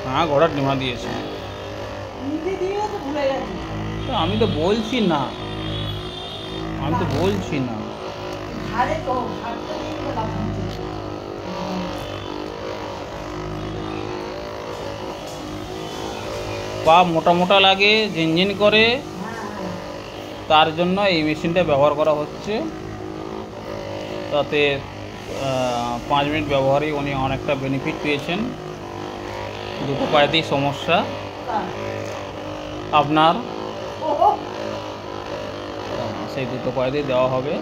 হ্যাঁ, ঘোড়ার ডিমা দিয়েছে। আমি তো বলছি না, আমি তো বলছি না। পা মোটা মোটা লাগে, ঝিনঝিন করে, তার জন্য এই মেশিনটা ব্যবহার করা হচ্ছে। তাতে 5 মিনিট ব্যবহারেই উনি অনেকটা বেনিফিট পেয়েছেন। দুটো পায়েতেই সমস্যা আপনার, সেই দুটো পায়েতেই দেওয়া হবে।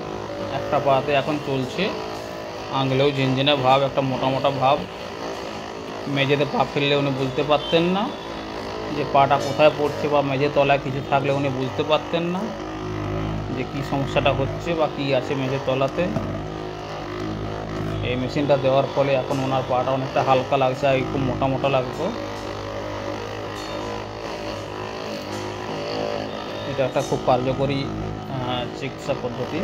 একটা পাতে এখন চলছে, আঙুলেও ঝিনঝিনে ভাব, একটা মোটা মোটা ভাব। মেঝেতে পা ফেললে উনি বুঝতে পারতেন না যে পাটা কোথায় পড়ছে, বা মেঝে তলায় কিছু থাকলে উনি বুঝতে পারতেন না যে কী সমস্যাটা হচ্ছে বা কী আছে মেঝের তলাতে। এই মেশিনটা দেওয়ার ফলে এখন ওনার পাটা অনেকটা হালকা লাগছে, আর খুব মোটা মোটা লাগতো। এটা একটা খুব কার্যকরী চিকিৎসা পদ্ধতি।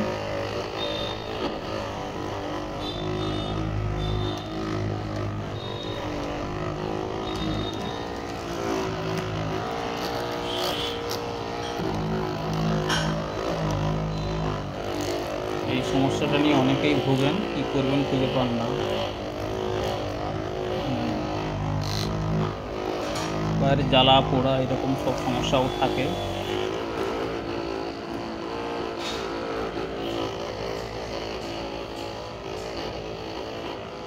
এই সমস্যাটা নিয়ে অনেকেই ভোগেন, কী করবেন খুঁজে পান না। পায়ের জ্বালা পোড়া এরকম সব সমস্যাও থাকে।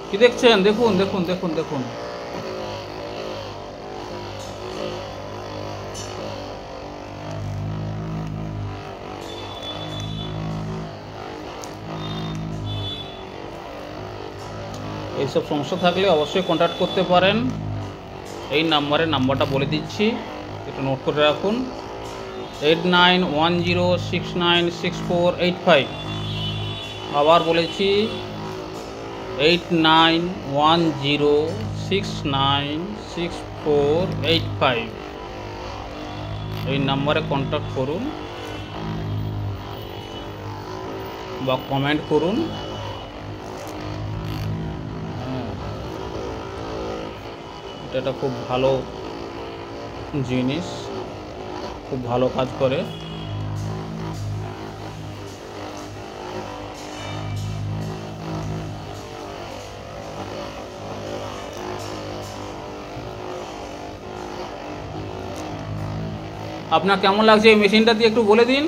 কি দেখছেন? দেখুন দেখুন দেখুন দেখুন। এইসব সমস্যা থাকলে অবশ্যই কন্ট্যাক্ট করতে পারেন। এই নাম্বারটা বলে দিচ্ছি, একটু নোট করে রাখুন। 8910696485। আবার বলেছি, 8910696485। এই নাম্বারে কন্ট্যাক্ট করুন বা কমেন্ট করুন। এটা খুব ভালো জিনিস, খুব ভালো কাজ করে। আপনার কেমন লাগছে এই মেশিনটা দিয়ে একটু বলে দিন।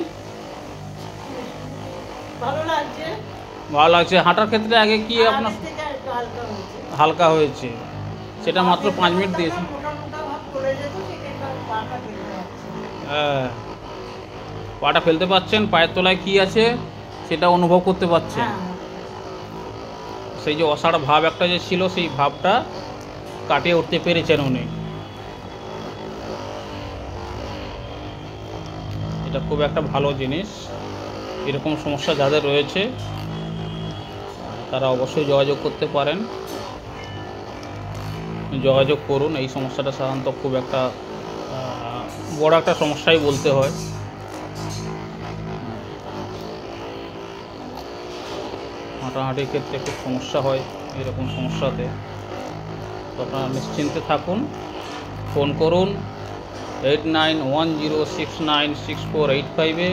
ভালো লাগছে। হাঁটার ক্ষেত্রে আগে কি আপনার হালকা হয়েছে, সেটা মাত্র 5 মিনিট দিয়েছে। হ্যাঁ, পাটা ফেলতে পারছেন, পায়ের তলায় কি আছে সেটা অনুভব করতে পারছেন। সেই যে অসাড় ভাব একটা যে ছিল, সেই ভাবটা কাটিয়ে উঠতে পেরেছেন উনি। এটা খুব একটা ভালো জিনিস। এরকম সমস্যা যাদের রয়েছে তারা অবশ্যই যোগাযোগ করতে পারেন, যোগাযোগ করুন। এই সমস্যাটা সাধারণত খুব একটা বড় একটা সমস্যাই বলতে হয়। হাঁটাহাঁটির ক্ষেত্রে খুব সমস্যা হয় এরকম সমস্যাতে। তো আপনারা নিশ্চিন্তে থাকুন, ফোন করুন 8910696485-এ।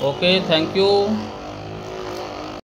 ওকে, থ্যাংক ইউ।